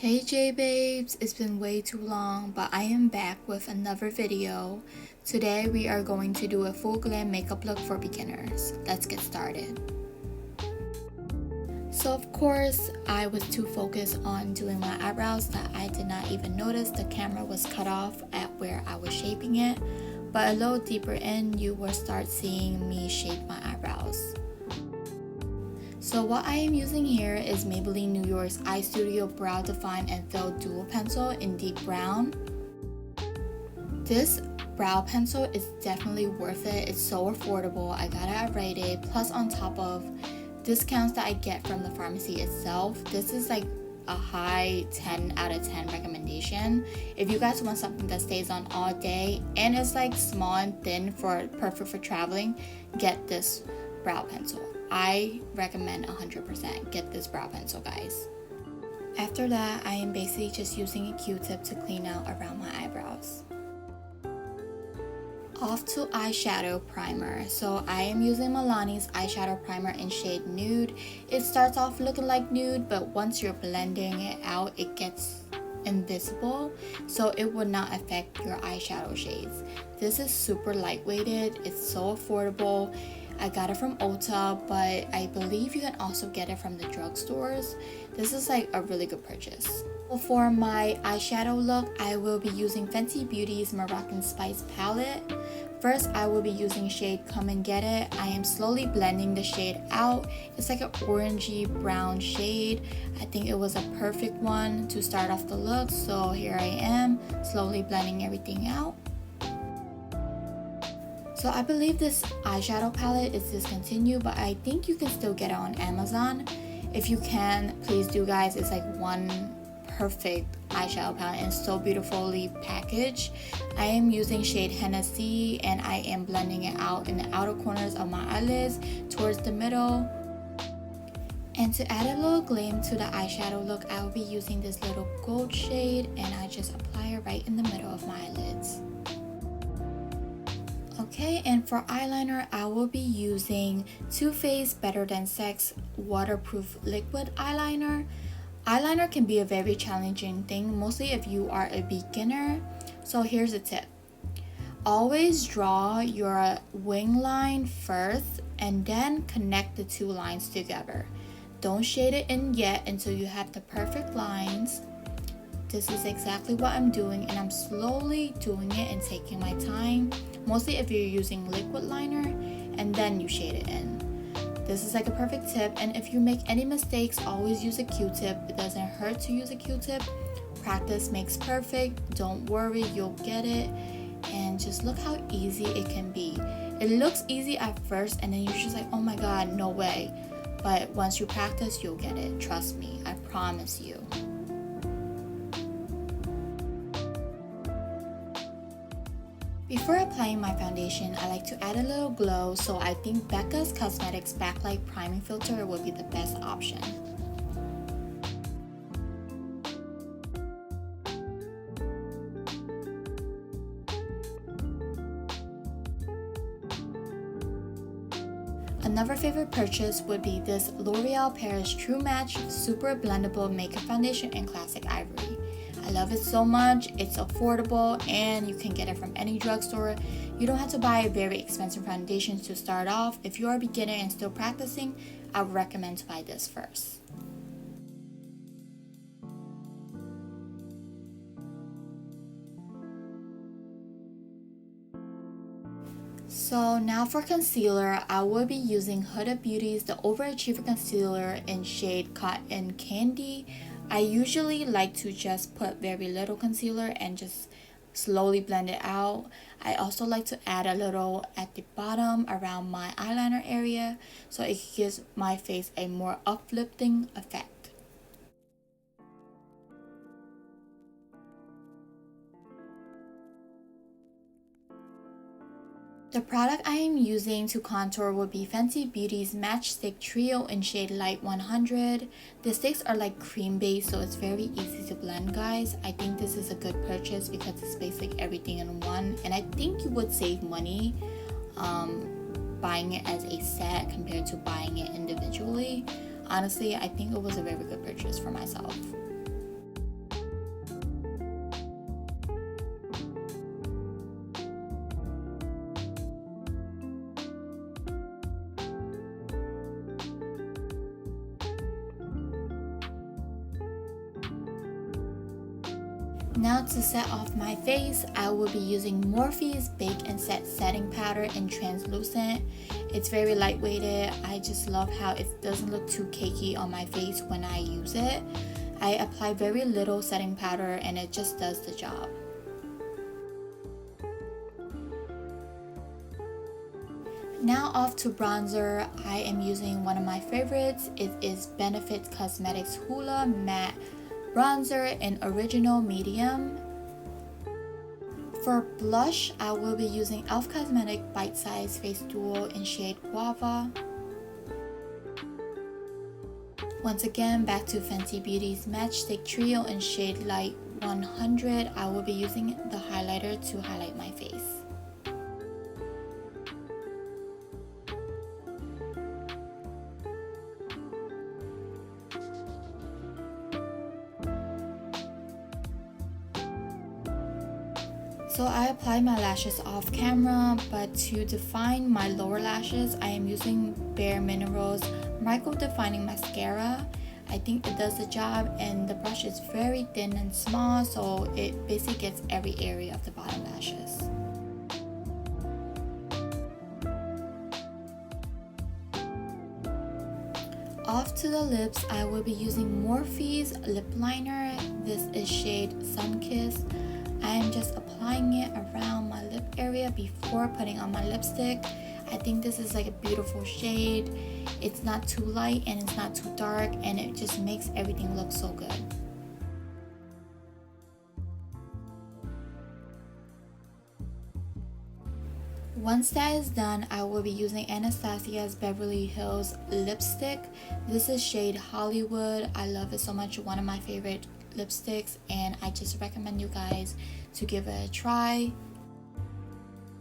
Hey J babes, it's been way too long, but I am back with another video. Today we are going to do a full glam makeup look for beginners. Let's get started. So of course, I was too focused on doing my eyebrows that I did not even notice the camera was cut off at where I was shaping it. But a little deeper in, you will start seeing me shape my eyebrows. So what I am using here is Maybelline New York's Eyestudio Brow Define and Fill Dual Pencil in deep brown. This brow pencil is definitely worth it. It's so affordable. I got it at Rite Aid, plus on top of discounts that I get from the pharmacy itself. This is like a high 10 out of 10 recommendation. If you guys want something that stays on all day and is like small and thin perfect for traveling, get this brow pencil. I recommend 100% get this brow pencil, guys. After that, I am basically just using a Q-tip to clean out around my eyebrows. Off to eyeshadow primer. So I am using Milani's eyeshadow primer in shade Nude. It starts off looking like nude, but once you're blending it out, it gets invisible, so it would not affect your eyeshadow shades. This is super lightweighted. It's so affordable. I got it from Ulta, but I believe you can also get it from the drugstores. This is like a really good purchase. For my eyeshadow look, I will be using Fenty Beauty's Moroccan Spice palette. First, I will be using shade Cumin Get It. I am slowly blending the shade out. It's like an orangey brown shade. I think it was a perfect one to start off the look, so here I am, slowly blending everything out. So I believe this eyeshadow palette is discontinued, but I think you can still get it on Amazon. If you can, please do, guys. It's like one perfect eyeshadow palette and so beautifully packaged. I am using shade Henna Sea and I am blending it out in the outer corners of my eyelids towards the middle. And to add a little gleam to the eyeshadow look, I will be using this little gold shade and I just apply it right in the middle of my eyelids. Okay, and for eyeliner, I will be using Too Faced Better Than Sex Waterproof Liquid Eyeliner. Eyeliner can be a very challenging thing, mostly if you are a beginner. So here's a tip. Always draw your wing line first and then connect the two lines together. Don't shade it in yet until you have the perfect lines. This is exactly what I'm doing, and I'm slowly doing it and taking my time, mostly if you're using liquid liner, and then you shade it in. This is like a perfect tip, and if you make any mistakes, always use a Q-tip. It doesn't hurt to use a Q-tip. Practice makes perfect. Don't worry, you'll get it. And just look how easy it can be. It looks easy at first, and then you're just like, oh my god, no way. But once you practice, you'll get it. Trust me, I promise you. Before applying my foundation, I like to add a little glow, so I think BECCA's Cosmetics Backlight Priming Filter will be the best option. Another favorite purchase would be this L'Oreal Paris True Match Super Blendable Makeup Foundation in Classic Ivory. I love it so much. It's affordable and you can get it from any drugstore. You don't have to buy very expensive foundations to start off. If you are a beginner and still practicing, I would recommend to buy this first. So now for concealer, I will be using Huda Beauty's The Overachiever Concealer in shade Cotton Candy. I usually like to just put very little concealer and just slowly blend it out. I also like to add a little at the bottom around my eyeliner area so it gives my face a more uplifting effect. The product I am using to contour will be Fenty Beauty's Matchstick Trio in shade Light 100. The sticks are like cream based, so it's very easy to blend, guys. I think this is a good purchase because it's basically everything in one, and I think you would save money buying it as a set compared to buying it individually. Honestly, I think it was a very good purchase for myself. Now to set off my face, I will be using Morphe's Bake and Set Setting Powder in Translucent. It's very lightweighted. I just love how it doesn't look too cakey on my face when I use it. I apply very little setting powder and it just does the job. Now off to bronzer. I am using one of my favorites. It is Benefit Cosmetics Hoola Matte Bronzer in Original Medium. For blush, I will be using e.l.f. Cosmetics Bite Size Face Duo in shade Guava. Once again, back to Fenty Beauty's Matchstick Trio in shade Light 100. I will be using the highlighter to highlight my face. So I applied my lashes off camera, but to define my lower lashes, I am using Bare Minerals Micro Defining Mascara. I think it does the job, and the brush is very thin and small, so it basically gets every area of the bottom lashes. Off to the lips, I will be using Morphe's lip liner. This is shade Sunkissed. I am just applying it around my lip area before putting on my lipstick. I think this is like a beautiful shade. It's not too light and it's not too dark, and it just makes everything look so good. Once that is done, I will be using Anastasia's Beverly Hills lipstick. This is shade Hollywood. I love it so much. One of my favorite lipsticks, and I just recommend you guys to give it a try.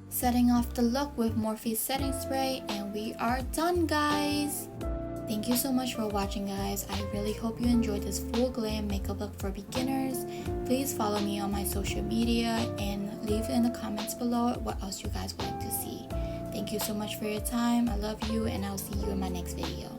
Setting off the look with Morphe's setting spray, and we are done, guys. Thank you so much for watching, guys. I really hope you enjoyed this full glam makeup look for beginners. Please follow me on my social media and leave in the comments below what else you guys would like to see. Thank you so much for your time. I love you, and I'll see you in my next video.